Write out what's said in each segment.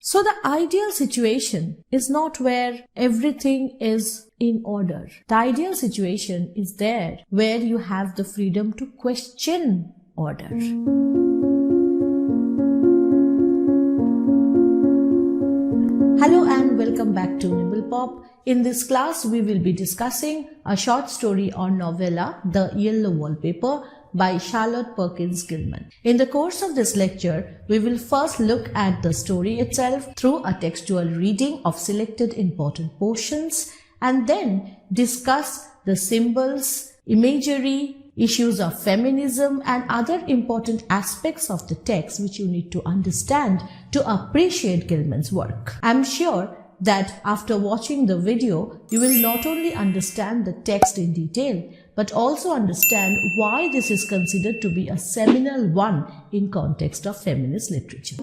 So the ideal situation is not where everything is in order. The ideal situation is there where you have the freedom to question order. Hello and welcome back to Nibble Pop. In this class, we will be discussing a short story or novella, The Yellow Wallpaper, by Charlotte Perkins Gilman. In the course of this lecture, we will first look at the story itself through a textual reading of selected important portions and then discuss the symbols, imagery, issues of feminism and other important aspects of the text which you need to understand to appreciate Gilman's work. I'm sure that after watching the video, you will not only understand the text in detail, but also understand why this is considered to be a seminal one in context of feminist literature.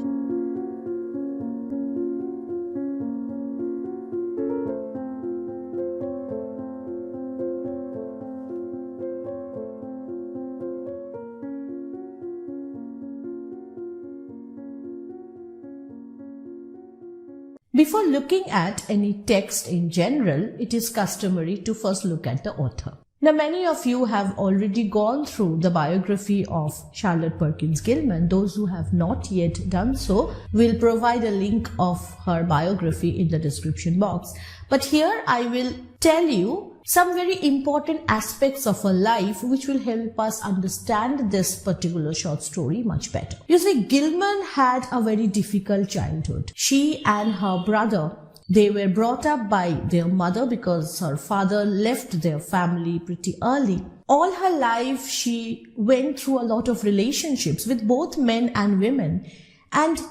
Before looking at any text in general, it is customary to first look at the author. Now, many of you have already gone through the biography of Charlotte Perkins Gilman. Those who have not yet done so, will provide a link of her biography in the description box. But here I will tell you some very important aspects of her life which will help us understand this particular short story much better. You see, Gilman had a very difficult childhood. She and her brother, they were brought up by their mother because her father left their family pretty early. All her life, she went through a lot of relationships with both men and women, and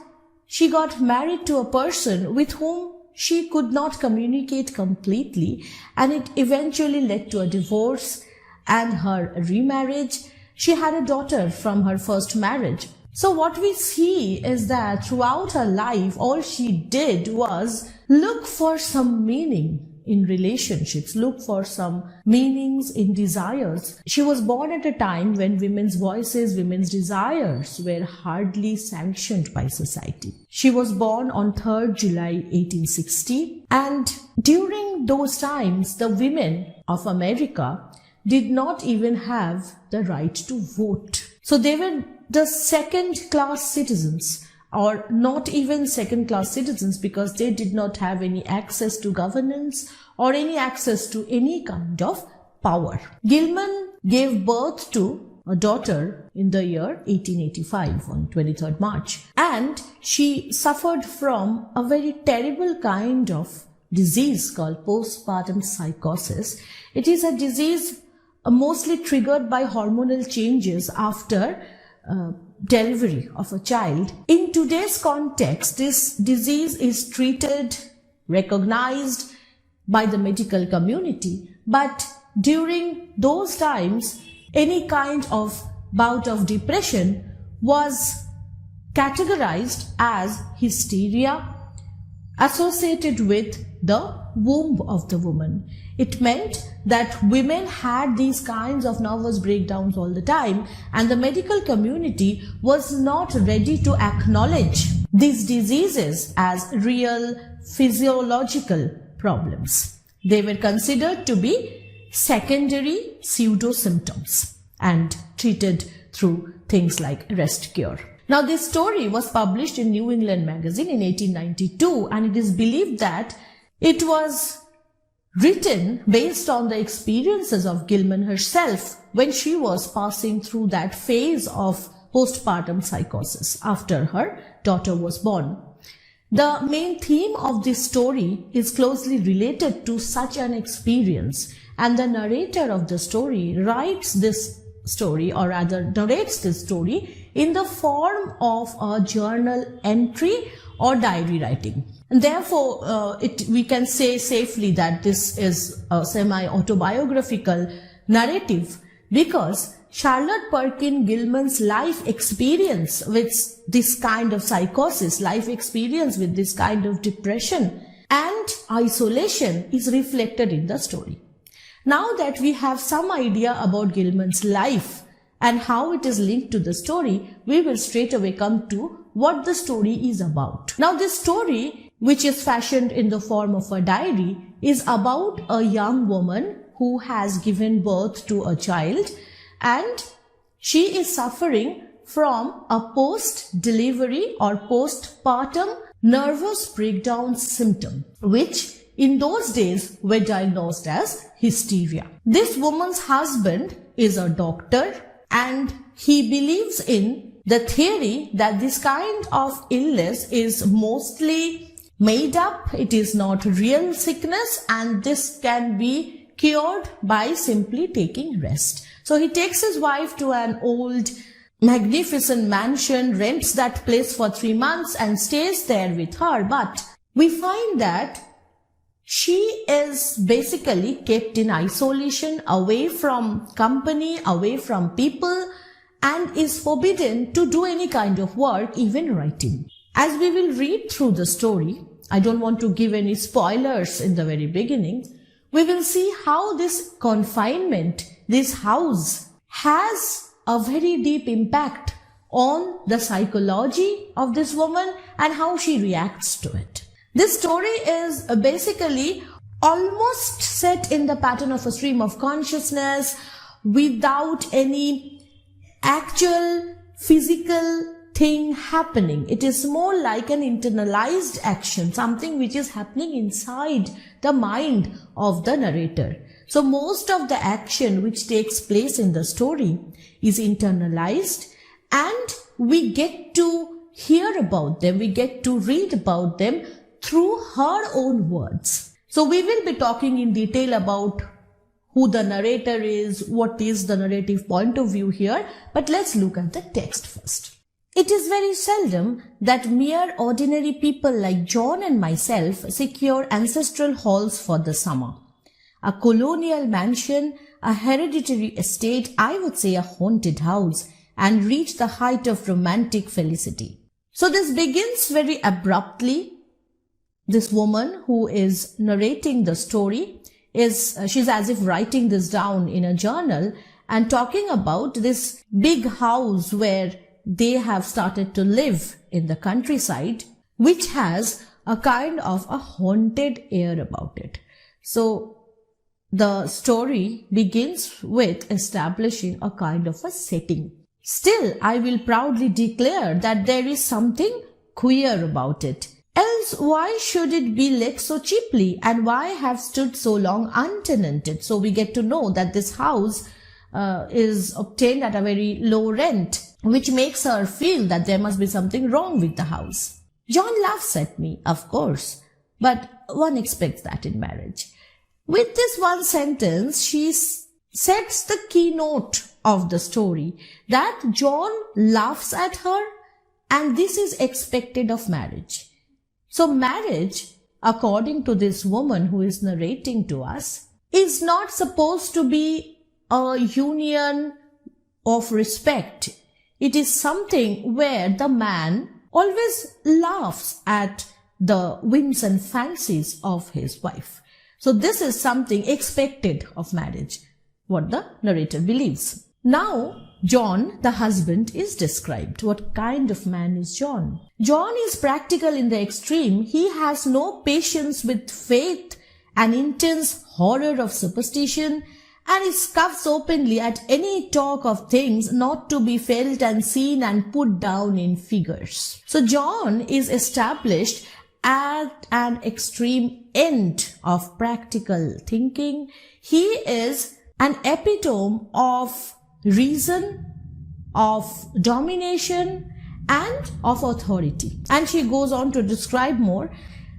she got married to a person with whom she could not communicate completely, and it eventually led to a divorce and her remarriage. She had a daughter from her first marriage. So what we see is that throughout her life, all she did was look for some meaning in relationships, look for some meanings in desires. She was born at a time when women's voices, women's desires were hardly sanctioned by society. She was born on 3rd July 1860, and during those times, the women of America did not even have the right to vote. So they were the second-class citizens, or not even second-class citizens, because they did not have any access to governance or any access to any kind of power. Gilman gave birth to a daughter in the year 1885 on 23rd March, and she suffered from a very terrible kind of disease called postpartum psychosis. It is a disease mostly triggered by hormonal changes after delivery of a child. In today's context, this disease is treated, recognized by the medical community, but during those times, any kind of bout of depression was categorized as hysteria associated with the womb of the woman. It meant that women had these kinds of nervous breakdowns all the time, and the medical community was not ready to acknowledge these diseases as real physiological problems. They were considered to be secondary pseudo symptoms and treated through things like rest cure. Now, this story was published in New England Magazine in 1892, and it is believed that it was written based on the experiences of Gilman herself when she was passing through that phase of postpartum psychosis after her daughter was born. The main theme of this story is closely related to such an experience, and the narrator of the story writes this story, or rather narrates this story, in the form of a journal entry or diary writing. And therefore, we can say safely that this is a semi-autobiographical narrative, because Charlotte Perkins Gilman's life experience with this kind of psychosis, life experience with this kind of depression and isolation is reflected in the story. Now that we have some idea about Gilman's life and how it is linked to the story, we will straight away come to what the story is about. Now this story, which is fashioned in the form of a diary, is about a young woman who has given birth to a child, and she is suffering from a post-delivery or postpartum nervous breakdown symptom, which in those days were diagnosed as hysteria. This woman's husband is a doctor, and he believes in the theory that this kind of illness is mostly made up, it is not real sickness, and this can be cured by simply taking rest. So he takes his wife to an old magnificent mansion, rents that place for 3 months and stays there with her. But we find that she is basically kept in isolation, away from company, away from people, and is forbidden to do any kind of work, even writing. As we will read through the story, I don't want to give any spoilers in the very beginning, we will see how this confinement, this house, has a very deep impact on the psychology of this woman and how she reacts to it. This story is basically almost set in the pattern of a stream of consciousness without any actual physical thing happening. It is more like an internalized action, something which is happening inside the mind of the narrator. So most of the action which takes place in the story is internalized, and we get to hear about them, we get to read about them through her own words. So we will be talking in detail about who the narrator is, what is the narrative point of view here, but let's look at the text first. It is very seldom that mere ordinary people like John and myself secure ancestral halls for the summer. A colonial mansion, a hereditary estate, I would say a haunted house, and reach the height of romantic felicity. So this begins very abruptly. This woman who is narrating the story she's as if writing this down in a journal and talking about this big house where they have started to live in the countryside, which has a kind of a haunted air about it. So the story begins with establishing a kind of a setting. Still, I will proudly declare that there is something queer about it. Else, why should it be let so cheaply, and why have stood so long untenanted? So we get to know that this house is obtained at a very low rent, which makes her feel that there must be something wrong with the house. John laughs at me, of course, but one expects that in marriage. With this one sentence, she sets the keynote of the story, that John laughs at her, and this is expected of marriage. So marriage, according to this woman who is narrating to us, is not supposed to be a union of respect. It is something where the man always laughs at the whims and fancies of his wife. So this is something expected of marriage, what the narrator believes. Now, John, the husband, is described. What kind of man is John? John is practical in the extreme. He has no patience with faith, an intense horror of superstition, and he scoffs openly at any talk of things not to be felt and seen and put down in figures. So John is established at an extreme end of practical thinking. He is an epitome of reason, of domination, and of authority. And she goes on to describe more.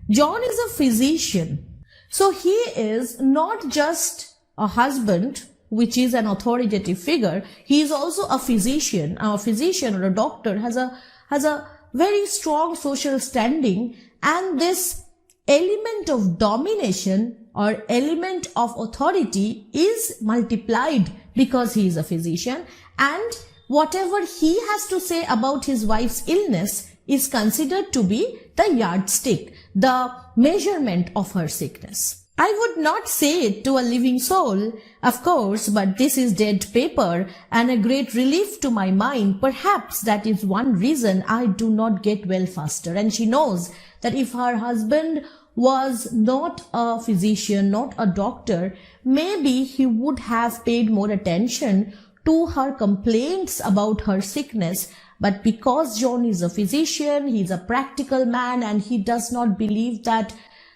John is a physician. So he is not just a husband, which is an authoritative figure. He is also a physician. A physician or a doctor has a very strong social standing, and this element of domination or element of authority is multiplied because he is a physician, and whatever he has to say about his wife's illness is considered to be the yardstick, the measurement of her sickness. I would not say it to a living soul, of course, but this is dead paper and a great relief to my mind. Perhaps that is one reason I do not get well faster. And she knows that if her husband was not a physician, not a doctor, maybe he would have paid more attention to her complaints about her sickness. But because John is a physician, he's a practical man, and he does not believe that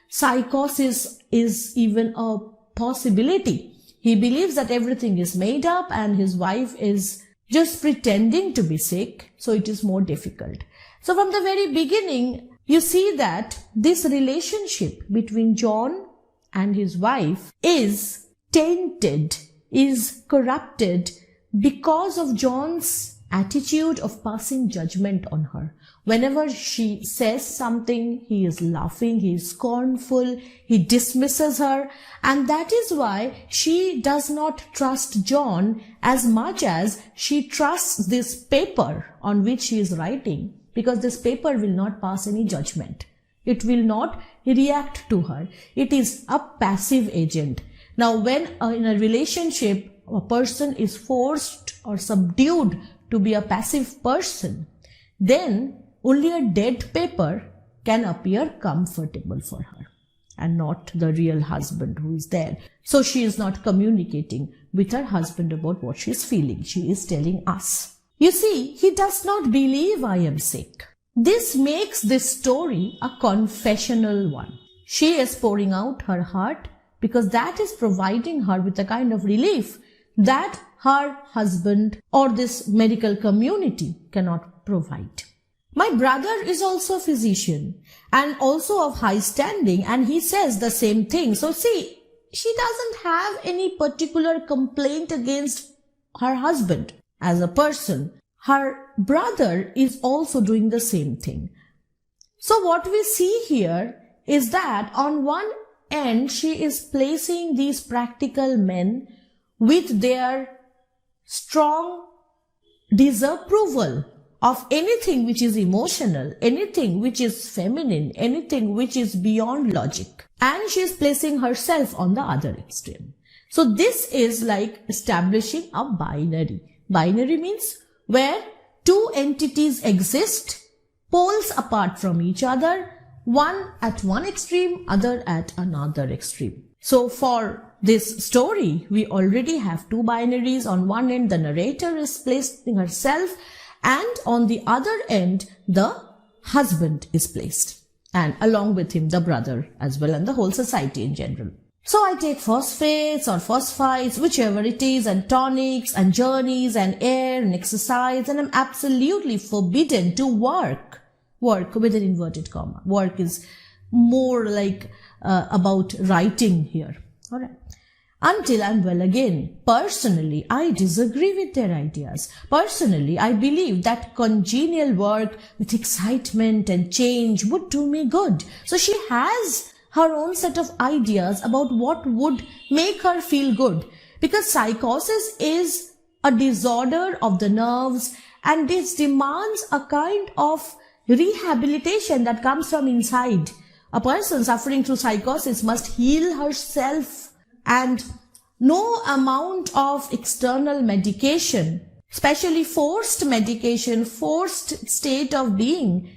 psychosis is even a possibility. He believes that everything is made up and his wife is just pretending to be sick, so it is more difficult. So from the very beginning, you see that this relationship between John and his wife is tainted, is corrupted because of John's attitude of passing judgment on her. Whenever she says something, he is laughing, he is scornful, he dismisses her, and that is why she does not trust John as much as she trusts this paper on which she is writing, because this paper will not pass any judgment. It will not react to her. It is a passive agent. Now, when in a relationship, a person is forced or subdued to be a passive person, then only a dead paper can appear comfortable for her and not the real husband who is there. So she is not communicating with her husband about what she is feeling. She is telling us. You see, he does not believe I am sick. This makes this story a confessional one. She is pouring out her heart because that is providing her with a kind of relief that her husband or this medical community cannot provide. My brother is also a physician and also of high standing, and he says the same thing. So see, she doesn't have any particular complaint against her husband as a person. Her brother is also doing the same thing. So what we see here is that on one end, she is placing these practical men with their strong disapproval of anything which is emotional, anything which is feminine, anything which is beyond logic. And she is placing herself on the other extreme. So this is like establishing a binary. Binary means where two entities exist, poles apart from each other, one at one extreme, other at another extreme. So for this story, we already have two binaries. On one end, the narrator is placing herself, and on the other end, the husband is placed, and along with him, the brother as well, and the whole society in general. So I take phosphates or phosphites, whichever it is, and tonics and journeys and air and exercise, and I'm absolutely forbidden to work. Work with an inverted comma. Work is more like about writing here. All right. Until I'm well again. Personally, I disagree with their ideas. Personally, I believe that congenial work with excitement and change would do me good. So she has her own set of ideas about what would make her feel good. Because psychosis is a disorder of the nerves, and this demands a kind of rehabilitation that comes from inside. A person suffering through psychosis must heal herself, and no amount of external medication, especially forced medication, forced state of being,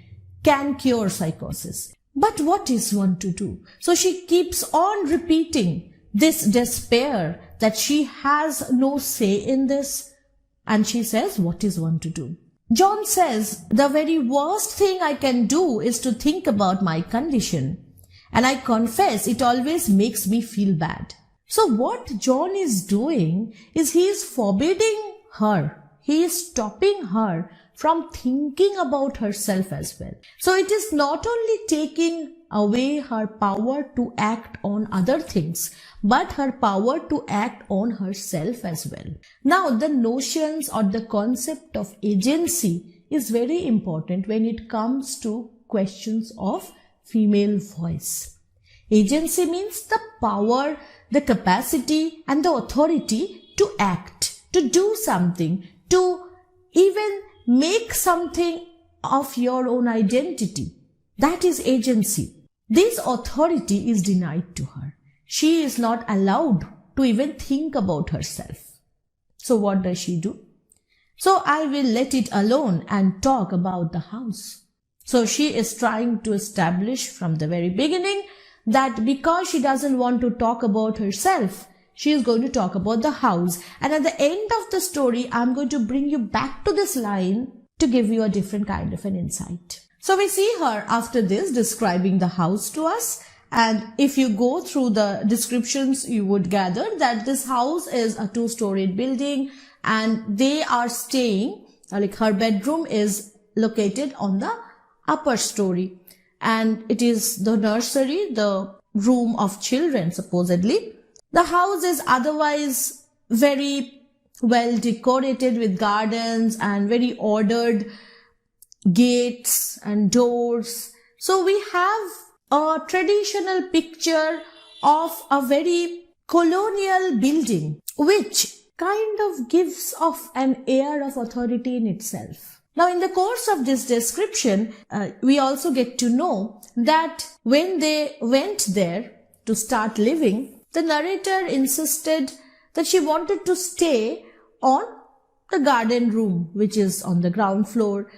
can cure psychosis. But what is one to do? So she keeps on repeating this despair that she has no say in this, and she says, what is one to do? John says, the very worst thing I can do is to think about my condition, and I confess it always makes me feel bad. So what John is doing is he is forbidding her. He is stopping her from thinking about herself as well. So it is not only taking away her power to act on other things, but her power to act on herself as well. Now, the notions or the concept of agency is very important when it comes to questions of female voice. Agency means the power, the capacity and the authority to act, to do something, to even make something of your own identity. That is agency. This authority is denied to her. she is not allowed to even think about herself. So what does she do? So I will let it alone and talk about the house. So she is trying to establish from the very beginning that because she doesn't want to talk about herself, she is going to talk about the house. And at the end of the story, I'm going to bring you back to this line to give you a different kind of an insight. So we see her after this describing the house to us. And if you go through the descriptions, you would gather that this house is a 2-storied building and they are staying, like her bedroom is located on the upper story. And it is the nursery, the room of children supposedly. The house is otherwise very well decorated with gardens and very ordered gates and doors. So we have a traditional picture of a very colonial building, which kind of gives off an air of authority in itself. Now, in the course of this description, we also get to know that when they went there to start living, the narrator insisted that she wanted to stay on the garden room, which is on the ground floor.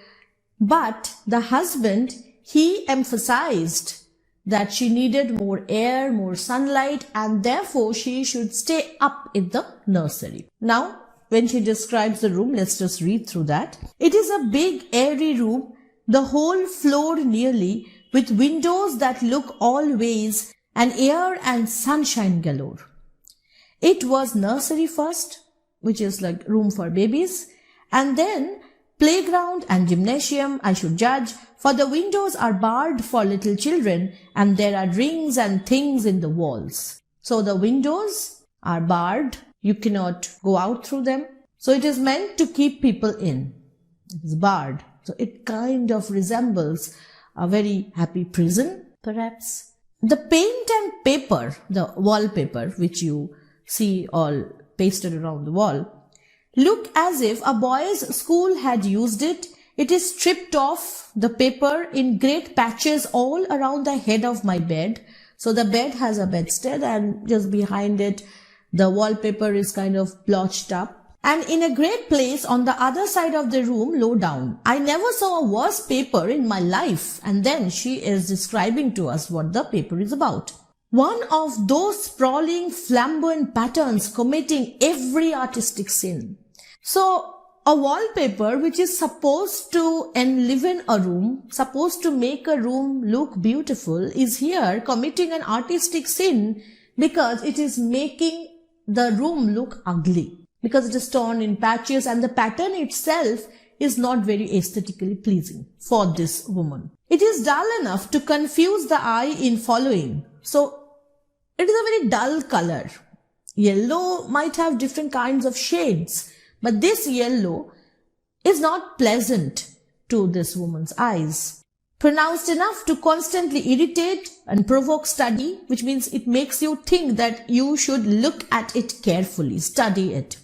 But the husband, he emphasized that she needed more air, more sunlight, and therefore she should stay up in the nursery. Now, when she describes the room, let's just read through that. It is a big airy room, the whole floor nearly, with windows that look all ways, and air and sunshine galore. It was nursery first, which is like room for babies, and then playground and gymnasium, I should judge, for the windows are barred for little children and there are rings and things in the walls. So the windows are barred. You cannot go out through them. So it is meant to keep people in. It is barred. So it kind of resembles a very happy prison, perhaps. The paint and paper, the wallpaper, which you see all pasted around the wall, look as if a boys' school had used it. It is stripped off, the paper, in great patches all around the head of my bed. So the bed has a bedstead and just behind it, the wallpaper is kind of blotched up. And in a great place on the other side of the room, low down. I never saw a worse paper in my life. And then she is describing to us what the paper is about. One of those sprawling, flamboyant patterns committing every artistic sin. So, a wallpaper which is supposed to enliven a room, supposed to make a room look beautiful, is here committing an artistic sin because it is making the room look ugly. Because it is torn in patches and the pattern itself is not very aesthetically pleasing for this woman. It is dull enough to confuse the eye in following. So, it is a very dull color. Yellow might have different kinds of shades. But this yellow is not pleasant to this woman's eyes. Pronounced enough to constantly irritate and provoke study, which means it makes you think that you should look at it carefully, study it.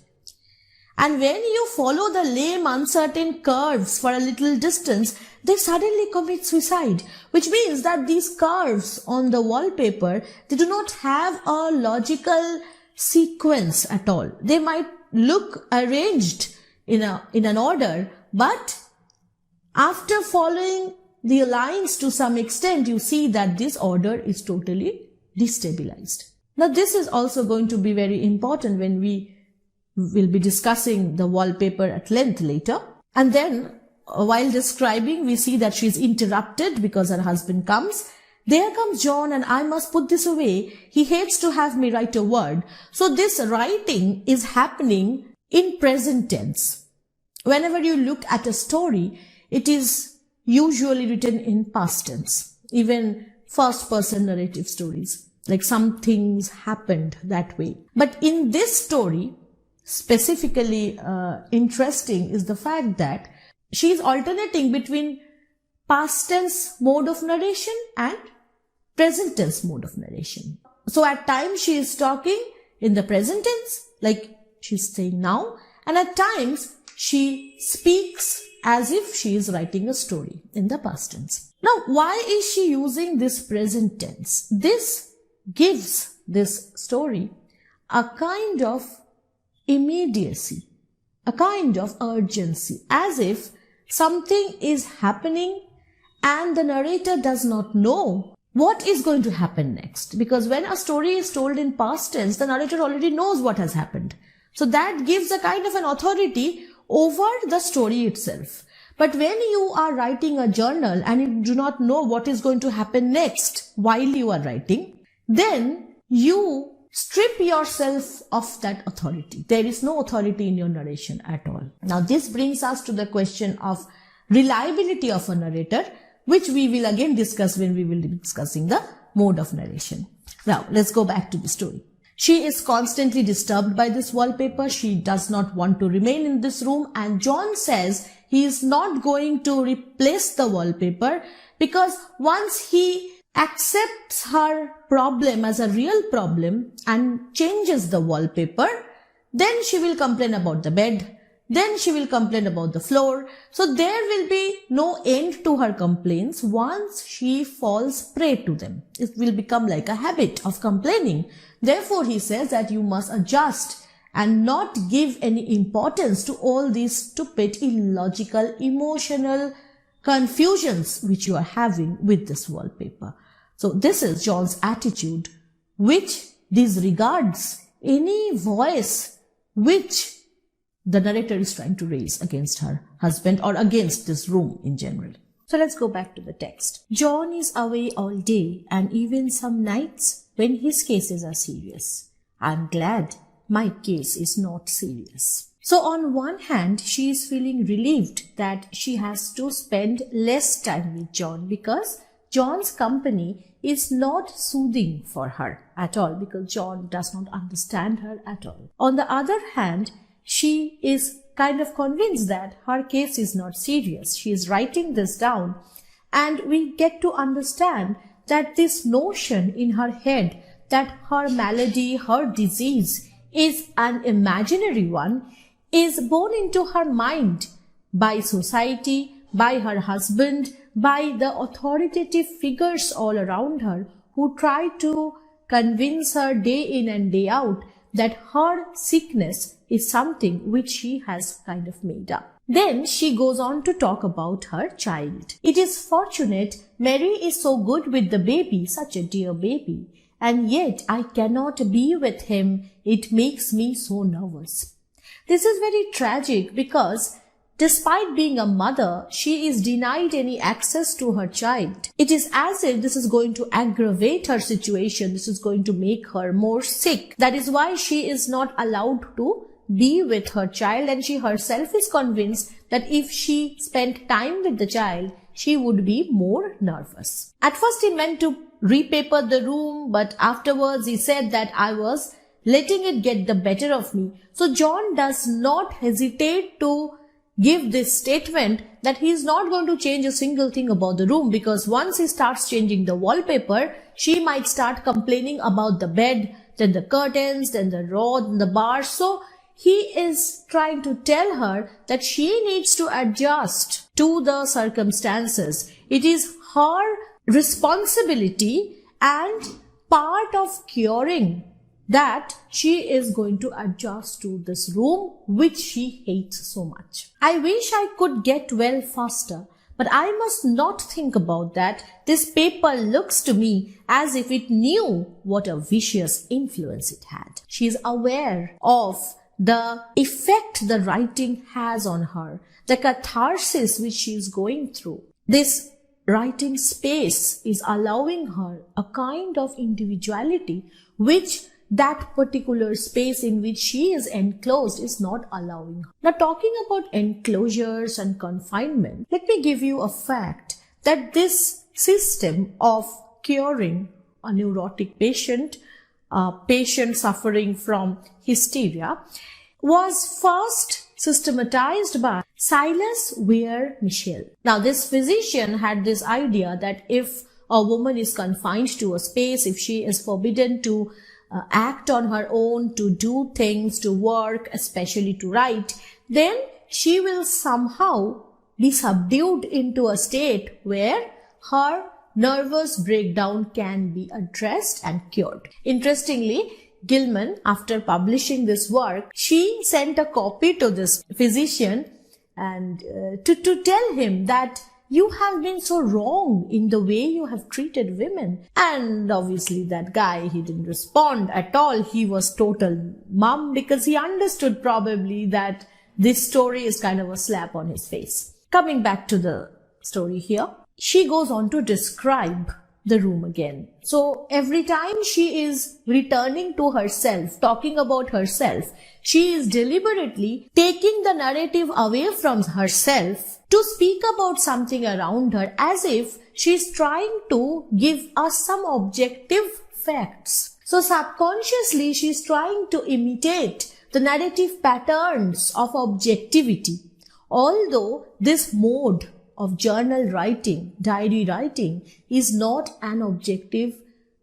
And when you follow the lame, uncertain curves for a little distance, they suddenly commit suicide, which means that these curves on the wallpaper, they do not have a logical sequence at all. They might look arranged in an order, but after following the lines to some extent, you see that this order is totally destabilized. Now, this is also going to be very important when we will be discussing the wallpaper at length later. And then, while describing, we see that she is interrupted because her husband comes. There comes John and I must put this away. He hates to have me write a word. So this writing is happening in present tense. Whenever you look at a story, it is usually written in past tense. Even first person narrative stories, like some things happened that way. But in this story, specifically interesting is the fact that she is alternating between past tense mode of narration and present tense mode of narration. So at times she is talking in the present tense, like she's saying now, and at times she speaks as if she is writing a story in the past tense. Now, why is she using this present tense? This gives this story a kind of immediacy, a kind of urgency, as if something is happening and the narrator does not know what is going to happen next. Because when a story is told in past tense, the narrator already knows what has happened. So that gives a kind of an authority over the story itself. But when you are writing a journal and you do not know what is going to happen next while you are writing, then you strip yourself of that authority. There is no authority in your narration at all. Now this brings us to the question of reliability of a narrator, which we will again discuss when we will be discussing the mode of narration. Now let's go back to the story. She is constantly disturbed by this wallpaper. She does not want to remain in this room, and John says he is not going to replace the wallpaper because once he accepts her problem as a real problem and changes the wallpaper, then she will complain about the bed, then she will complain about the floor. So there will be no end to her complaints once she falls prey to them. It will become like a habit of complaining. Therefore, he says that you must adjust and not give any importance to all these stupid, illogical, emotional confusions which you are having with this wallpaper. So this is John's attitude, which disregards any voice which the narrator is trying to raise against her husband or against this room in general. So let's go back to the text. John is away all day and even some nights when his cases are serious. I'm glad my case is not serious. So on one hand, she is feeling relieved that she has to spend less time with John because John's company is not soothing for her at all, because John does not understand her at all. On the other hand, she is kind of convinced that her case is not serious. She is writing this down, and we get to understand that this notion in her head that her malady, her disease is an imaginary one, is born into her mind by society, by her husband, by the authoritative figures all around her who try to convince her day in and day out that her sickness is something which she has kind of made up. Then she goes on to talk about her child. It is fortunate Mary is so good with the baby, such a dear baby, and yet I cannot be with him. It makes me so nervous. This is very tragic because despite being a mother, she is denied any access to her child. It is as if this is going to aggravate her situation. This is going to make her more sick. That is why she is not allowed to be with her child, and she herself is convinced that if she spent time with the child, she would be more nervous. At first he meant to repaper the room, but afterwards he said that I was letting it get the better of me. So John does not hesitate to give this statement that he is not going to change a single thing about the room, because once he starts changing the wallpaper, she might start complaining about the bed, then the curtains, then the rod and the bars. So he is trying to tell her that she needs to adjust to the circumstances. It is her responsibility and part of curing that she is going to adjust to this room which she hates so much. I wish I could get well faster, but I must not think about that. This paper looks to me as if it knew what a vicious influence it had. She is aware of the effect the writing has on her, the catharsis which she is going through. This writing space is allowing her a kind of individuality which that particular space in which she is enclosed is not allowing her. Now, talking about enclosures and confinement, let me give you a fact that this system of curing a neurotic patient, a patient suffering from hysteria, was first systematized by Silas Weir Mitchell. Now, this physician had this idea that if a woman is confined to a space, if she is forbidden to act on her own, to do things, to work, especially to write, then she will somehow be subdued into a state where her nervous breakdown can be addressed and cured. Interestingly, Gilman, after publishing this work, she sent a copy to this physician and to tell him that you have been so wrong in the way you have treated women. And obviously that guy, he didn't respond at all. He was total mum because he understood probably that this story is kind of a slap on his face. Coming back to the story here, she goes on to describe the room again. So every time she is returning to herself, talking about herself, she is deliberately taking the narrative away from herself to speak about something around her, as if she is trying to give us some objective facts. So subconsciously she is trying to imitate the narrative patterns of objectivity. Although this mode of journal writing, diary writing, is not an objective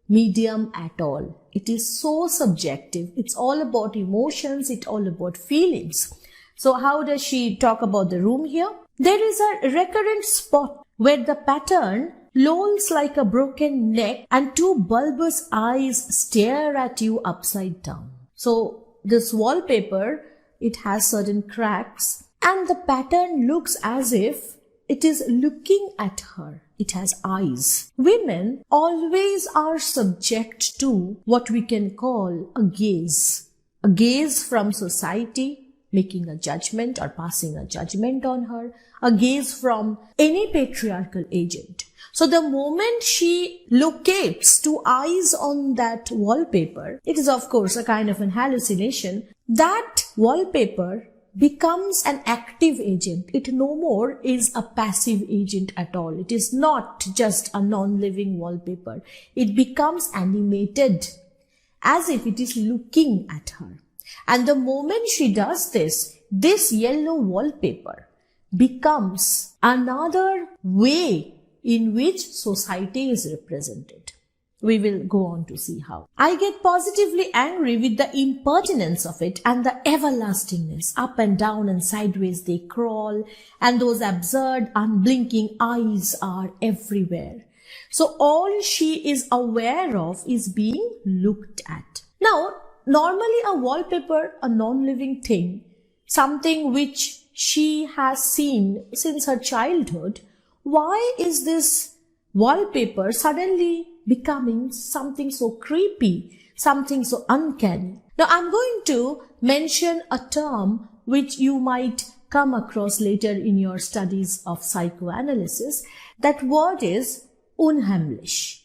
medium at all. It is so subjective. It's all about emotions. It's all about feelings. So how does she talk about the room here? There is a recurrent spot where the pattern lolls like a broken neck and two bulbous eyes stare at you upside down. So this wallpaper, it has certain cracks and the pattern looks as if it is looking at her. It has eyes. Women always are subject to what we can call a gaze. A gaze from society, making a judgment or passing a judgment on her. A gaze from any patriarchal agent. So the moment she locates two eyes on that wallpaper, it is of course a kind of an hallucination. That wallpaper becomes an active agent. It no more is a passive agent at all. It is not just a non-living wallpaper. It becomes animated as if it is looking at her. And the moment she does this, this yellow wallpaper becomes another way in which society is represented. We will go on to see how. I get positively angry with the impertinence of it and the everlastingness. Up and down and sideways they crawl, and those absurd, unblinking eyes are everywhere. So all she is aware of is being looked at. Now, normally a wallpaper, a non-living thing, something which she has seen since her childhood, why is this wallpaper suddenly becoming something so creepy, something so uncanny? Now I'm going to mention a term which you might come across later in your studies of psychoanalysis. That word is unheimlich,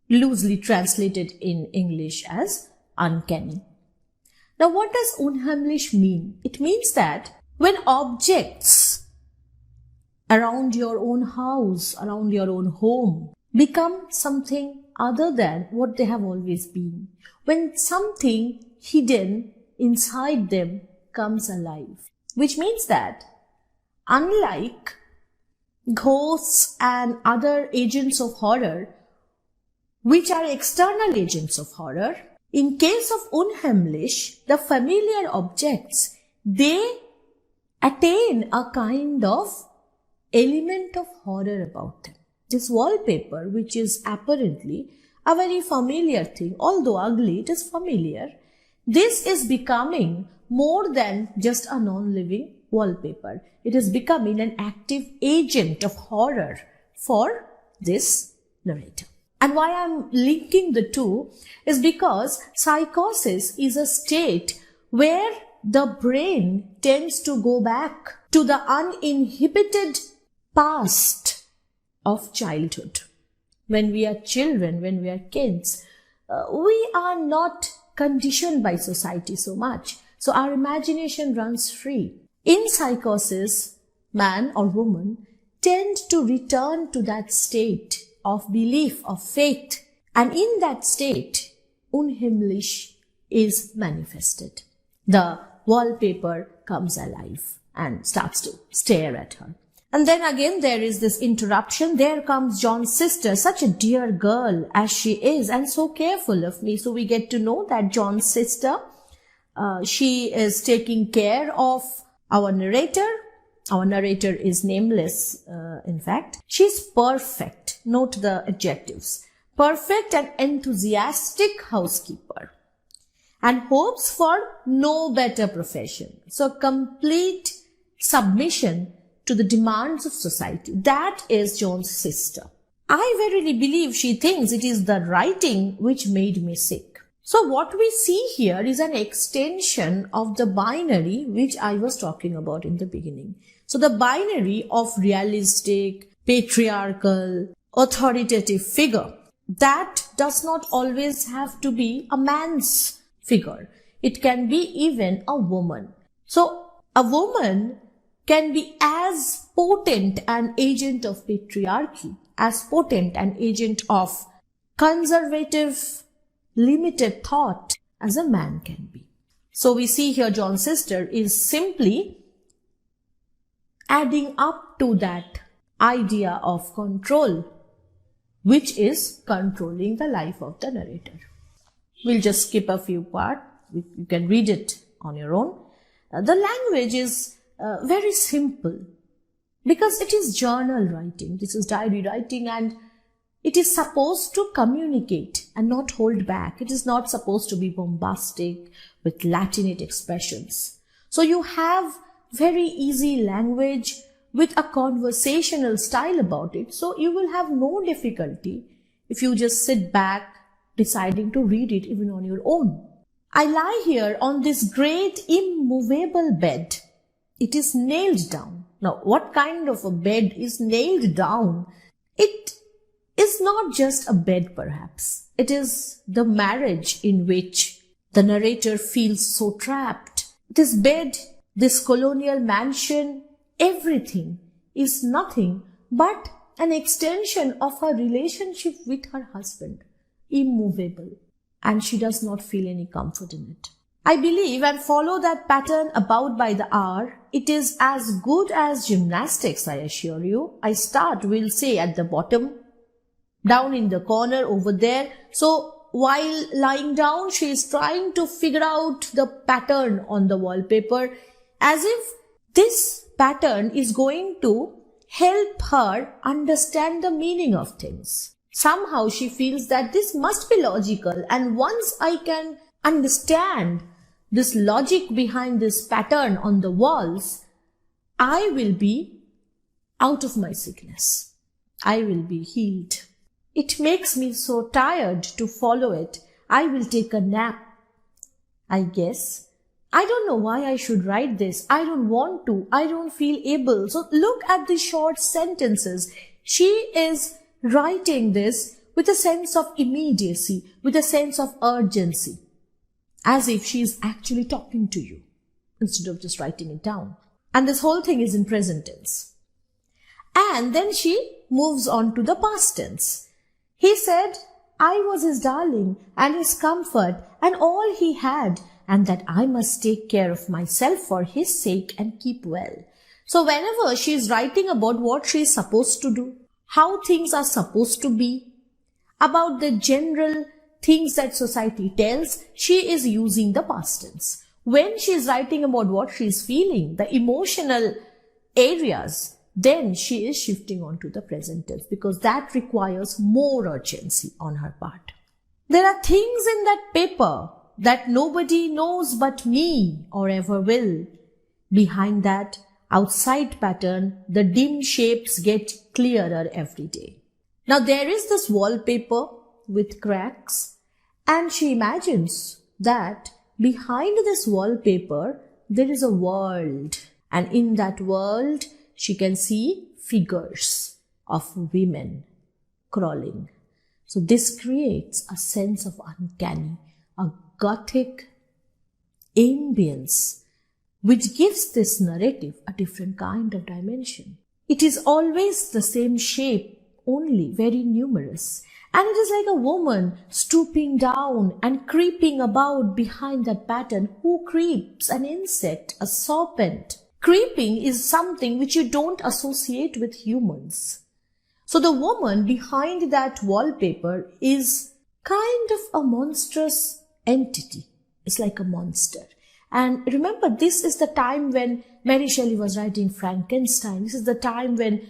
loosely translated in English as uncanny. Now what does unheimlich mean? It means that when objects around your own house, around your own home, become something other than what they have always been. When something hidden inside them comes alive. Which means that unlike ghosts and other agents of horror, which are external agents of horror, in case of unheimlich, the familiar objects, they attain a kind of element of horror about them. This wallpaper, which is apparently a very familiar thing, although ugly, it is familiar. This is becoming more than just a non-living wallpaper. It is becoming an active agent of horror for this narrator. And why I'm linking the two is because psychosis is a state where the brain tends to go back to the uninhibited past of childhood. When we are children, when we are kids, we are not conditioned by society so much. So our imagination runs free. In psychosis, man or woman tend to return to that state of belief, of faith. And in that state, unheimlich is manifested. The wallpaper comes alive and starts to stare at her. And then again, there is this interruption. There comes John's sister, such a dear girl as she is, and so careful of me. So we get to know that John's sister, she is taking care of our narrator. Our narrator is nameless, in fact. She's perfect. note the adjectives, perfect and enthusiastic housekeeper, and hopes for no better profession. So complete submission to the demands of society. That is John's sister. I verily believe she thinks it is the writing which made me sick. So what we see here is an extension of the binary which I was talking about in the beginning. So the binary of realistic, patriarchal, authoritative figure, that does not always have to be a man's figure. It can be even a woman. So a woman can be as potent an agent of patriarchy, as potent an agent of conservative, limited thought as a man can be. So we see here John's sister is simply adding up to that idea of control, which is controlling the life of the narrator. We'll just skip a few parts. You can read it on your own. The language is very simple because it is journal writing. This is diary writing, and it is supposed to communicate and not hold back. It is not supposed to be bombastic with Latinate expressions. So you have very easy language with a conversational style about it. So you will have no difficulty if you just sit back deciding to read it even on your own. I lie here on this great immovable bed. It is nailed down. Now, what kind of a bed is nailed down? It is not just a bed, perhaps. It is the marriage in which the narrator feels so trapped. This bed, this colonial mansion, everything is nothing but an extension of her relationship with her husband, immovable, and she does not feel any comfort in it. I believe and follow that pattern about by the hour. It is as good as gymnastics, I assure you. I start, we'll say, at the bottom, down in the corner over there. So while lying down, she is trying to figure out the pattern on the wallpaper, as if this pattern is going to help her understand the meaning of things. Somehow she feels that this must be logical, and once I can understand this logic behind this pattern on the walls, I will be out of my sickness. I will be healed. It makes me so tired to follow it. I will take a nap, I guess. I don't know why I should write this. I don't want to. I don't feel able. So look at the short sentences. She is writing this with a sense of immediacy, with a sense of urgency, as if she is actually talking to you instead of just writing it down. And this whole thing is in present tense. And then she moves on to the past tense. He said, I was his darling and his comfort and all he had, and that I must take care of myself for his sake and keep well. So whenever she is writing about what she is supposed to do, how things are supposed to be, about the general things that society tells, she is using the past tense. When she is writing about what she is feeling, the emotional areas, then she is shifting on to the present tense, because that requires more urgency on her part. There are things in that paper that nobody knows but me or ever will. Behind that outside pattern, the dim shapes get clearer every day. Now there is this wallpaper with cracks, and she imagines that behind this wallpaper there is a world, and in that world she can see figures of women crawling. So this creates a sense of uncanny, a gothic ambience, which gives this narrative a different kind of dimension. It is always the same shape, only very numerous. And it is like a woman stooping down and creeping about behind that pattern. Who creeps? An insect, a serpent. Creeping is something which you don't associate with humans. So the woman behind that wallpaper is kind of a monstrous entity. It's like a monster. And remember, this is the time when Mary Shelley was writing Frankenstein. This is the time when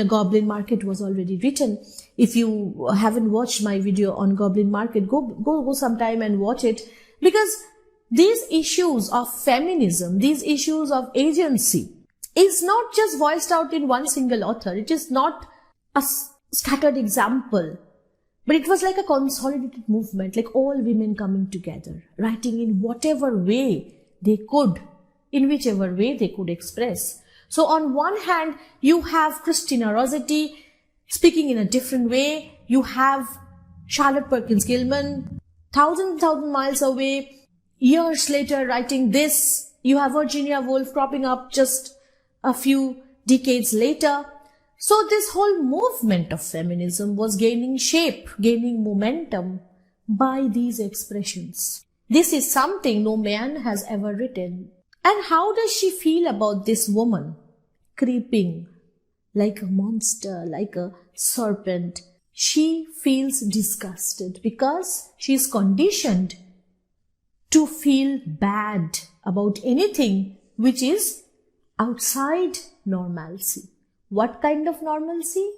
Goblin Market was already written. If you haven't watched my video on Goblin Market, go sometime and watch it, because these issues of feminism, these issues of agency is not just voiced out in one single author. It is not a scattered example, but it was like a consolidated movement, like all women coming together, writing in whatever way they could, in whichever way they could express. So on one hand, you have Christina Rossetti speaking in a different way. You have Charlotte Perkins Gilman, thousand miles away, years later writing this. You have Virginia Woolf cropping up just a few decades later. So this whole movement of feminism was gaining shape, gaining momentum by these expressions. This is something no man has ever written. And how does she feel about this woman creeping like a monster, like a serpent? She feels disgusted because she is conditioned to feel bad about anything which is outside normalcy. What kind of normalcy?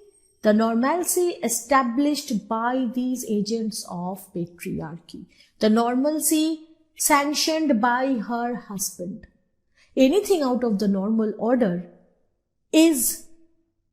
The normalcy established by these agents of patriarchy. The normalcy sanctioned by her husband. Anything out of the normal order is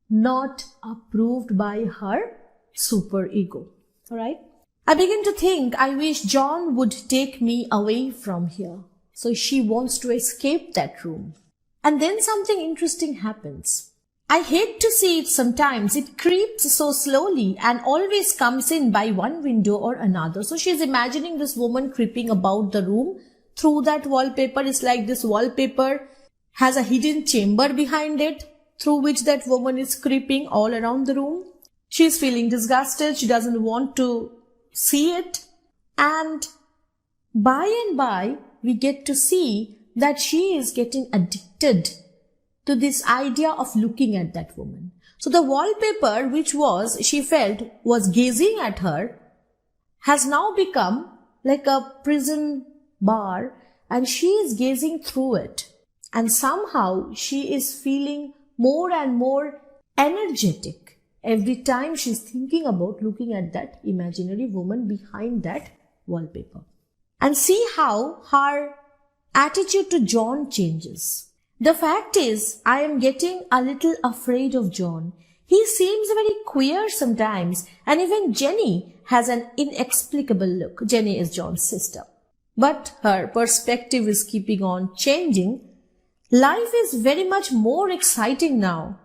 not approved by her superego. Alright? I begin to think, I wish John would take me away from here. So she wants to escape that room. And then something interesting happens. I hate to see it sometimes. It creeps so slowly and always comes in by one window or another. So she's imagining this woman creeping about the room through that wallpaper. It's like this wallpaper has a hidden chamber behind it through which that woman is creeping all around the room. She's feeling disgusted. She doesn't want to see it. And by, we get to see that she is getting addicted to this idea of looking at that woman. So the wallpaper, which she felt was gazing at her, has now become like a prison bar, and she is gazing through it. And somehow she is feeling more and more energetic every time she's thinking about looking at that imaginary woman behind that wallpaper. And see how her attitude to John changes. The fact is, I am getting a little afraid of John. He seems very queer sometimes, and even Jenny has an inexplicable look. Jenny is John's sister. But her perspective is keeping on changing. Life is very much more exciting now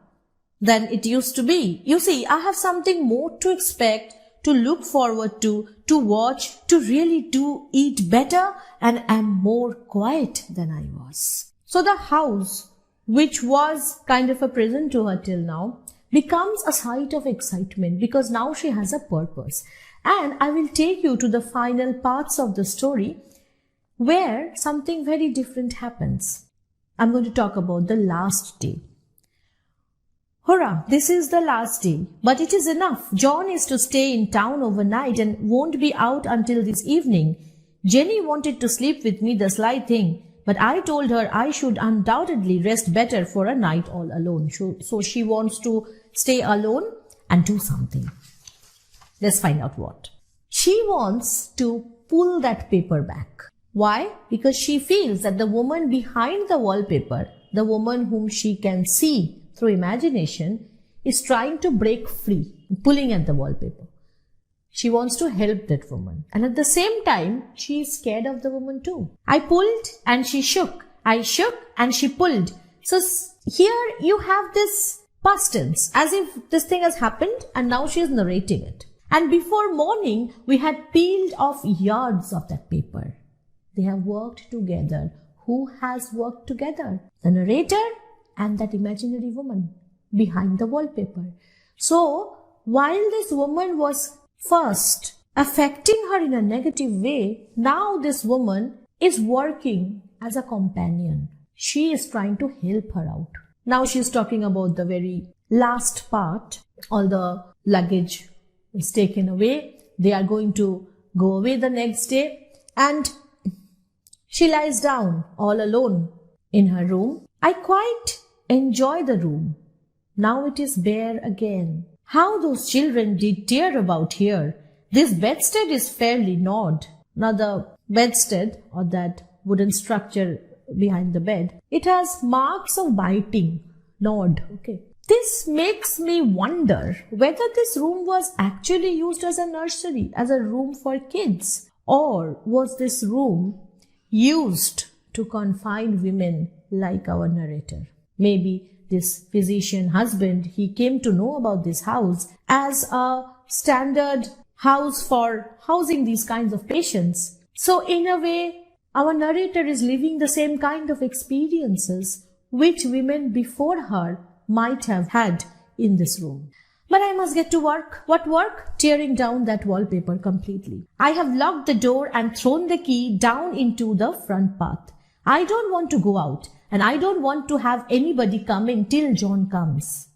than it used to be. You see, I have something more to expect, to look forward to watch, to really do eat better, and am more quiet than I was. So the house, which was kind of a prison to her till now, becomes a site of excitement because now she has a purpose. And I will take you to the final parts of the story where something very different happens. I'm going to talk about the last day. Hurrah, this is the last day, but it is enough. John is to stay in town overnight and won't be out until this evening. Jenny wanted to sleep with me, the sly thing, but I told her I should undoubtedly rest better for a night all alone. So she wants to stay alone and do something. Let's find out what. She wants to pull that paper back. Why? Because she feels that the woman behind the wallpaper, the woman whom she can see through imagination, is trying to break free, pulling at the wallpaper. She wants to help that woman. And at the same time, she is scared of the woman too. I pulled and she shook. I shook and she pulled. So here you have this past tense, as if this thing has happened and now she is narrating it. And before morning, we had peeled off yards of that paper. They have worked together. Who has worked together? The narrator and that imaginary woman behind the wallpaper. So, while this woman was first affecting her in a negative way, now this woman is working as a companion. She is trying to help her out. Now she is talking about the very last part. All the luggage is taken away. They are going to go away the next day. And She lies down all alone in her room. I quite enjoy the room. Now it is bare again. How those children did tear about here. This bedstead is fairly gnawed. Now the bedstead, or that wooden structure behind the bed, it has marks of biting, gnawed. Okay. This makes me wonder whether this room was actually used as a nursery, as a room for kids, or was this room used to confine women like our narrator. Maybe this physician husband, he came to know about this house as a standard house for housing these kinds of patients. So in a way, our narrator is living the same kind of experiences which women before her might have had in this room. But I must get to work. What work? Tearing down that wallpaper completely. I have locked the door and thrown the key down into the front path. I don't want to go out, and I don't want to have anybody come in till John comes.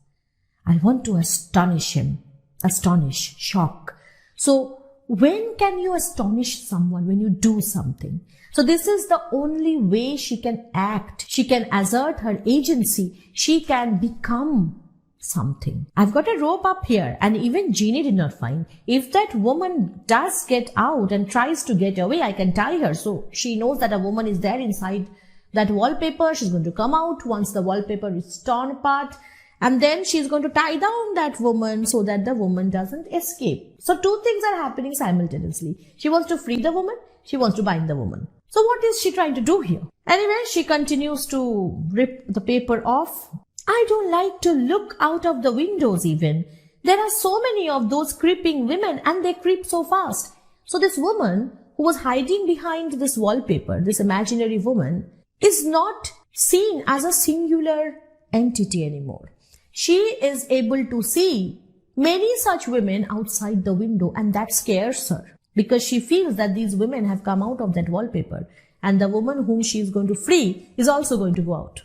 I want to astonish him. Astonish, shock. So when can you astonish someone? When you do something. So this is the only way she can act. She can assert her agency. She can become something. I've got a rope up here, and even Jeannie did not find. If that woman does get out and tries to get away, I can tie her. So she knows that a woman is there inside that wallpaper. She's going to come out once the wallpaper is torn apart. And then she's going to tie down that woman so that the woman doesn't escape. So two things are happening simultaneously. She wants to free the woman. She wants to bind the woman. So what is she trying to do here? Anyway, she continues to rip the paper off. I don't like to look out of the windows even. There are so many of those creeping women, and they creep so fast. So this woman who was hiding behind this wallpaper, this imaginary woman, is not seen as a singular entity anymore. She is able to see many such women outside the window, and that scares her because she feels that these women have come out of that wallpaper, and the woman whom she is going to free is also going to go out.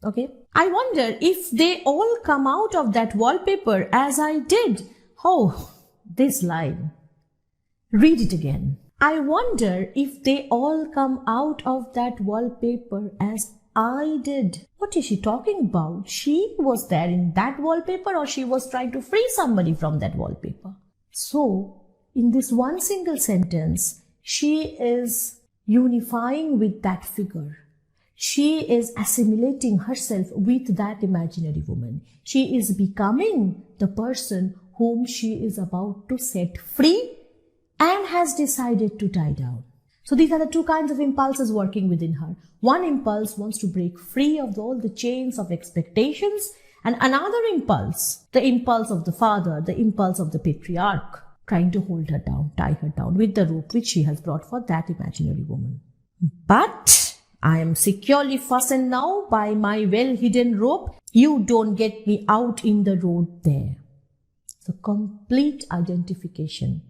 Okay. I wonder if they all come out of that wallpaper as I did. Oh, this line. Read it again. I wonder if they all come out of that wallpaper as I did. What is she talking about? She was there in that wallpaper, or she was trying to free somebody from that wallpaper. So, in this one single sentence, she is unifying with that figure. She is assimilating herself with that imaginary woman. She is becoming the person whom she is about to set free and has decided to tie down. So these are the two kinds of impulses working within her. One impulse wants to break free of all the chains of expectations, and another impulse, the impulse of the father, the impulse of the patriarch, trying to hold her down, tie her down with the rope which she has brought for that imaginary woman. But I am securely fastened now by my well-hidden rope. You don't get me out in the road there. So complete identification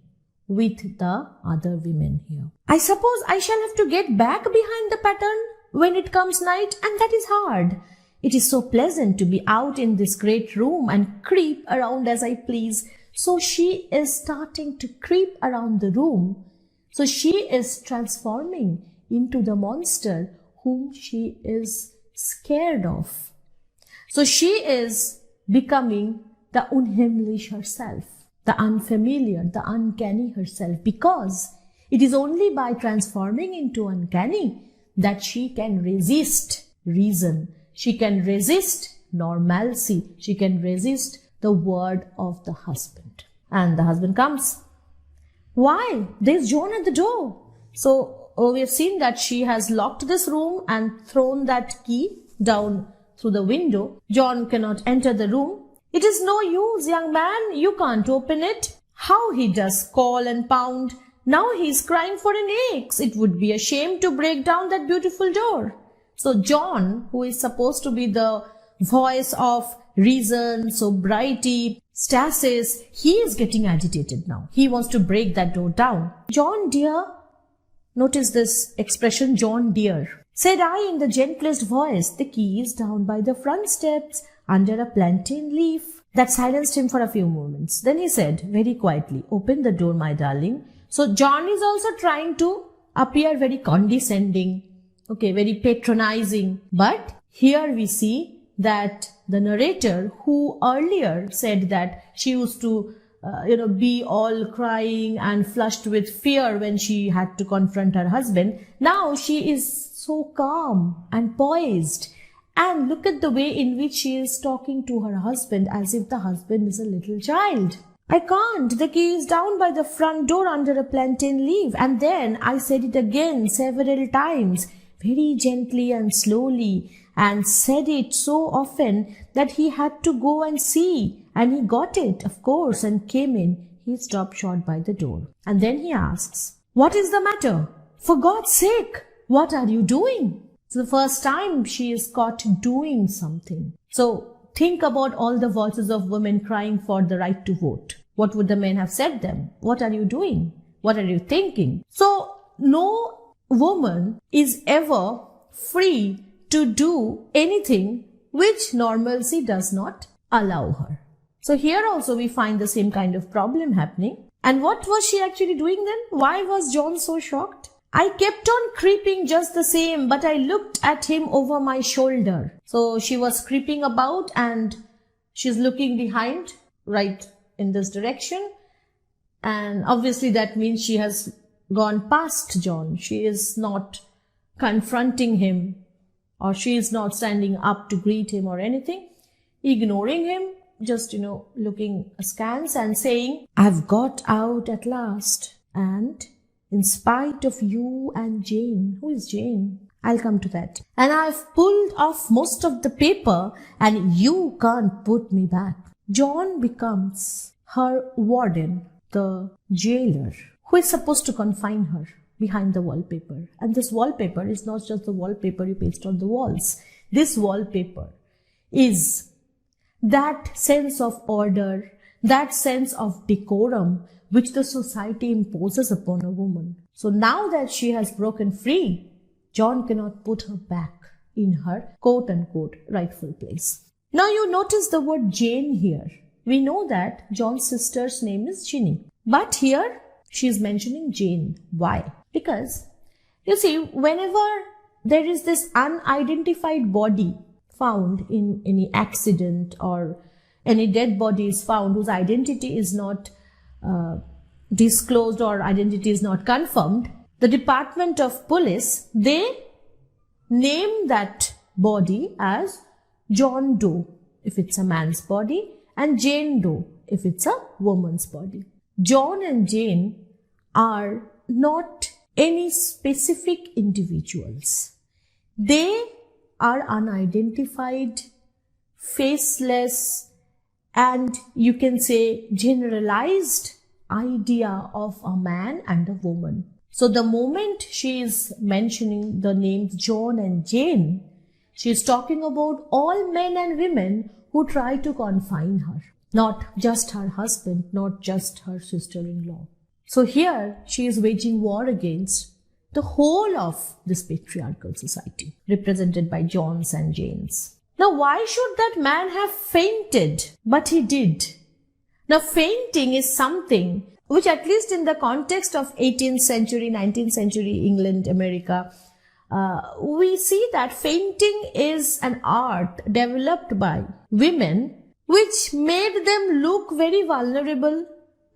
with the other women here. I suppose I shall have to get back behind the pattern when it comes night, and that is hard. It is so pleasant to be out in this great room and creep around as I please. So she is starting to creep around the room. So she is transforming into the monster whom she is scared of. So she is becoming the unheimlich herself, the unfamiliar, the uncanny herself, because it is only by transforming into uncanny that she can resist reason. She can resist normalcy. She can resist the word of the husband. And the husband comes. Why? There's John at the door. So we have seen that she has locked this room and thrown that key down through the window. John cannot enter the room. It is no use, young man. You can't open it. How he does call and pound. Now he's crying for an axe. It would be a shame to break down that beautiful door. So John, who is supposed to be the voice of reason, sobriety, stasis, he is getting agitated now. He wants to break that door down. John dear, notice this expression, John dear, said I in the gentlest voice. The key is down by the front steps under a plantain leaf. That silenced him for a few moments. Then he said very quietly, open the door, my darling. So John is also trying to appear very condescending, Okay, very patronizing. But here we see that the narrator, who earlier said that she used to be all crying and flushed with fear when she had to confront her husband, now she is so calm and poised. And look at the way in which she is talking to her husband as if the husband is a little child. I can't. The key is down by the front door under a plantain leaf. And then I said it again several times, very gently and slowly, and said it so often that he had to go and see. And he got it, of course, and came in. He stopped short by the door. And then he asks, "What is the matter? For God's sake, what are you doing?" It's the first time she is caught doing something. So think about all the voices of women crying for the right to vote. What would the men have said them? What are you doing? What are you thinking? So no woman is ever free to do anything which normalcy does not allow her. So here also we find the same kind of problem happening. And what was she actually doing then? Why was John so shocked? "I kept on creeping just the same, but I looked at him over my shoulder." So she was creeping about and she's looking behind, right in this direction. And obviously that means she has gone past John. She is not confronting him, or she is not standing up to greet him or anything, ignoring him, just, looking askance and saying, "I've got out at last. And in spite of you and Jane." Who is Jane? I'll come to that. "And I've pulled off most of the paper and you can't put me back." John becomes her warden, the jailer, who is supposed to confine her behind the wallpaper. And this wallpaper is not just the wallpaper you paste on the walls. This wallpaper is that sense of order, that sense of decorum which the society imposes upon a woman. So now that she has broken free, John cannot put her back in her quote-unquote rightful place. Now you notice the word Jane here. We know that John's sister's name is Ginny. But here she is mentioning Jane. Why? Because, you see, whenever there is this unidentified body found in any accident, or any dead body is found whose identity is not disclosed or identity is not confirmed, the Department of Police, they name that body as John Doe if it's a man's body, and Jane Doe if it's a woman's body. John and Jane are not any specific individuals. They are unidentified, faceless, and you can say generalized idea of a man and a woman. So the moment she is mentioning the names John and Jane, she is talking about all men and women who try to confine her, not just her husband, not just her sister-in-law. So here she is waging war against the whole of this patriarchal society, represented by Johns and Janes. Now, why should that man have fainted? But he did. Now, fainting is something which, at least in the context of 18th century, 19th century England, America, we see that fainting is an art developed by women which made them look very vulnerable,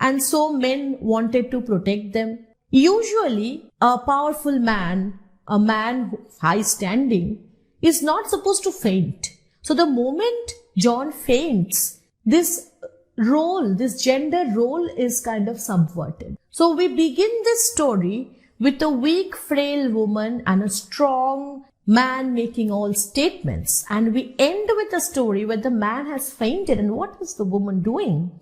and so men wanted to protect them. Usually, a powerful man, a man of high standing, is not supposed to faint. So the moment John faints, this role, this gender role is kind of subverted. So we begin this story with a weak, frail woman and a strong man making all statements. And we end with a story where the man has fainted, and what is the woman doing?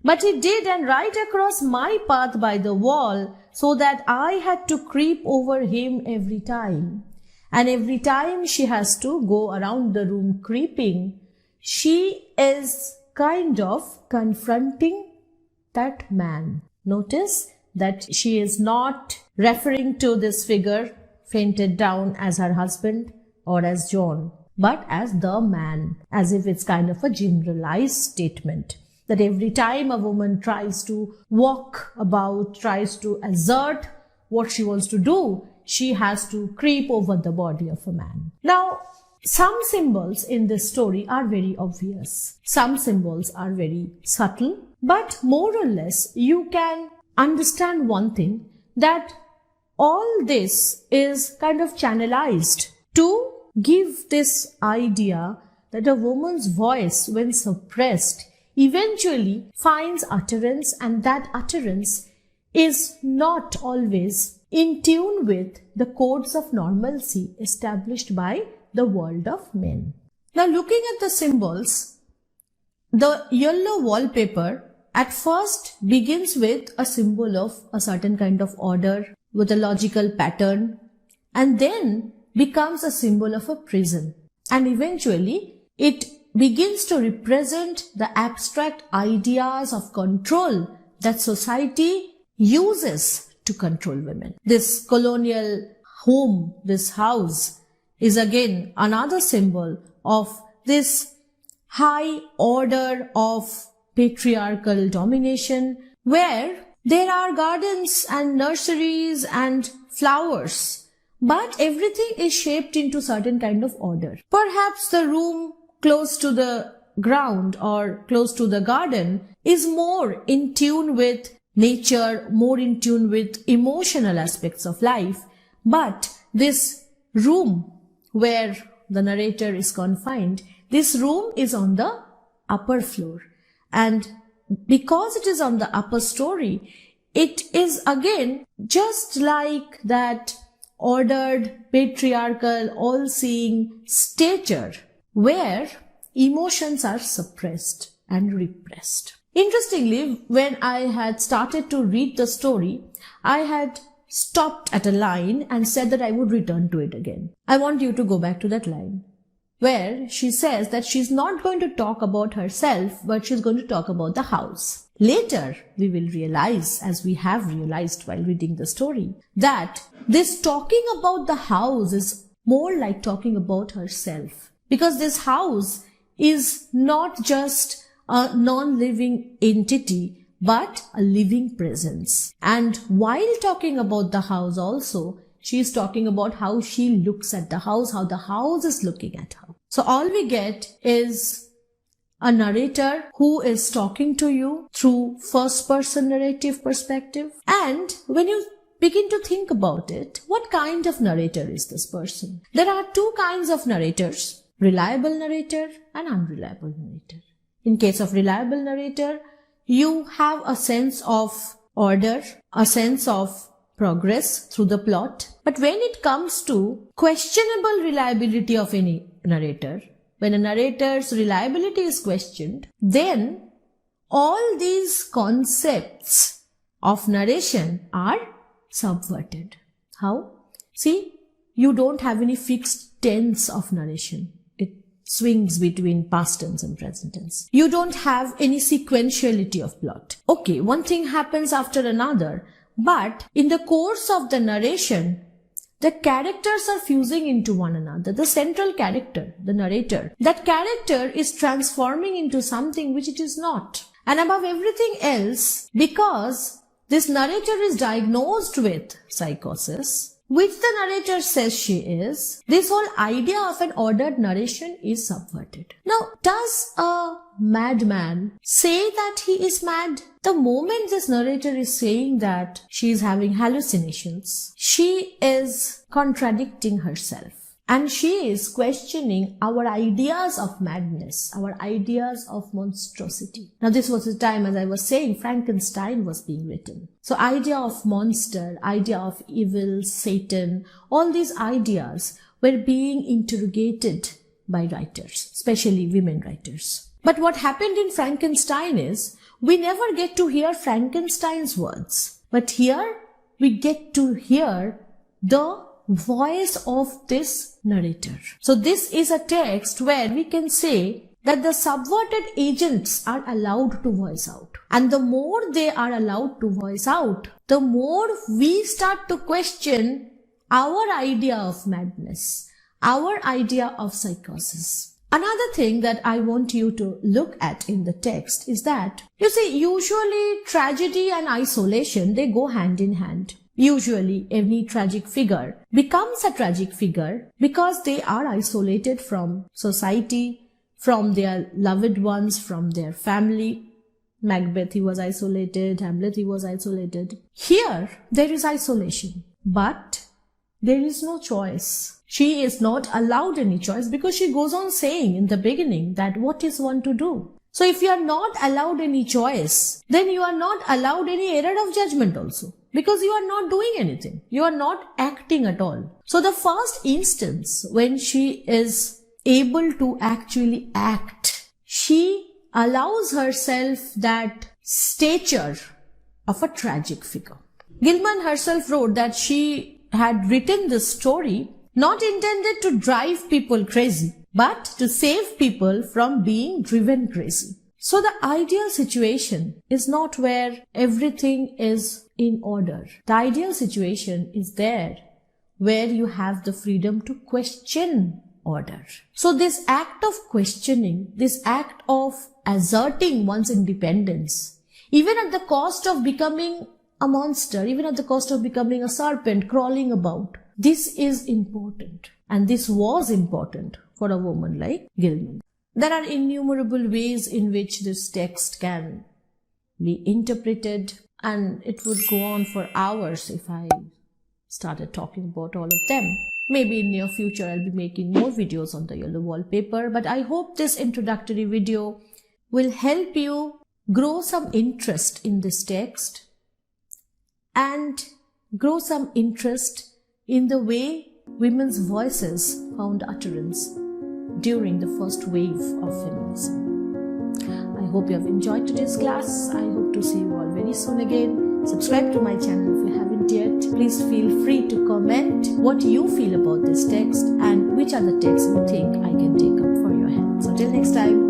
"But he did, and right across my path by the wall, so that I had to creep over him every time." And every time she has to go around the room creeping, she is kind of confronting that man. Notice that she is not referring to this figure fainted down as her husband or as John, but as the man, as if it's kind of a generalized statement. That every time a woman tries to walk about, tries to assert what she wants to do, she has to creep over the body of a man. Now, some symbols in this story are very obvious. Some symbols are very subtle, but more or less you can understand one thing, that all this is kind of channelized to give this idea that a woman's voice, when suppressed, eventually finds utterance, and that utterance is not always in tune with the codes of normalcy established by the world of men. Now, looking at the symbols, the yellow wallpaper at first begins with a symbol of a certain kind of order with a logical pattern, and then becomes a symbol of a prison. And eventually it begins to represent the abstract ideas of control that society uses to control women. This colonial home, this house, is again another symbol of this high order of patriarchal domination, where there are gardens and nurseries and flowers, but everything is shaped into certain kind of order. Perhaps the room close to the ground or close to the garden is more in tune with nature, more in tune with emotional aspects of life, but this room where the narrator is confined, this room is on the upper floor, and because it is on the upper story, it is again just like that ordered, patriarchal, all-seeing stature where emotions are suppressed and repressed. Interestingly, when I had started to read the story, I had stopped at a line and said that I would return to it again. I want you to go back to that line where she says that she's not going to talk about herself, but she's going to talk about the house. Later, we will realize, as we have realized while reading the story, that this talking about the house is more like talking about herself, because this house is not just a non-living entity, but a living presence. And while talking about the house also, she is talking about how she looks at the house, how the house is looking at her. So all we get is a narrator who is talking to you through first-person narrative perspective. And when you begin to think about it, what kind of narrator is this person? There are two kinds of narrators, reliable narrator and unreliable narrator. In case of reliable narrator, you have a sense of order, a sense of progress through the plot. But when it comes to questionable reliability of any narrator, when a narrator's reliability is questioned, then all these concepts of narration are subverted. How? See, you don't have any fixed tense of narration. It swings between past tense and present tense. You don't have any sequentiality of plot. Okay, one thing happens after another, but in the course of the narration, the characters are fusing into one another. The central character, the narrator, that character is transforming into something which it is not. And above everything else, because this narrator is diagnosed with psychosis, which the narrator says she is, this whole idea of an ordered narration is subverted. Now, does a madman say that he is mad? The moment this narrator is saying that she is having hallucinations, she is contradicting herself. And she is questioning our ideas of madness, our ideas of monstrosity. Now, this was the time, as I was saying, Frankenstein was being written. So idea of monster, idea of evil, Satan, all these ideas were being interrogated by writers, especially women writers. But what happened in Frankenstein is, we never get to hear Frankenstein's words. But here, we get to hear the voice of this narrator. So this is a text where we can say that the subverted agents are allowed to voice out. And the more they are allowed to voice out, the more we start to question our idea of madness, our idea of psychosis. Another thing that I want you to look at in the text is that, you see, usually tragedy and isolation, they go hand in hand. Usually, any tragic figure becomes a tragic figure because they are isolated from society, from their loved ones, from their family. Macbeth, he was isolated. Hamlet, he was isolated. Here, there is isolation, but there is no choice. She is not allowed any choice because she goes on saying in the beginning that what is one to do? So if you are not allowed any choice, then you are not allowed any error of judgment also, because you are not doing anything. You are not acting at all. So the first instance when she is able to actually act, she allows herself that stature of a tragic figure. Gilman herself wrote that she had written this story not intended to drive people crazy, but to save people from being driven crazy. So the ideal situation is not where everything is in order. The ideal situation is there where you have the freedom to question order. So this act of questioning, this act of asserting one's independence, even at the cost of becoming a monster, even at the cost of becoming a serpent crawling about, this is important. And this was important for a woman like Gilman. There are innumerable ways in which this text can be interpreted, and it would go on for hours if I started talking about all of them. Maybe in near future I'll be making more videos on the yellow wallpaper, but I hope this introductory video will help you grow some interest in this text and grow some interest in the way women's voices found utterance during the first wave of feminism. I hope you have enjoyed today's class. I hope to see you all very soon again. Subscribe to my channel if you haven't yet. Please feel free to comment what you feel about this text and which are the texts you think I can take up for your help. So till next time.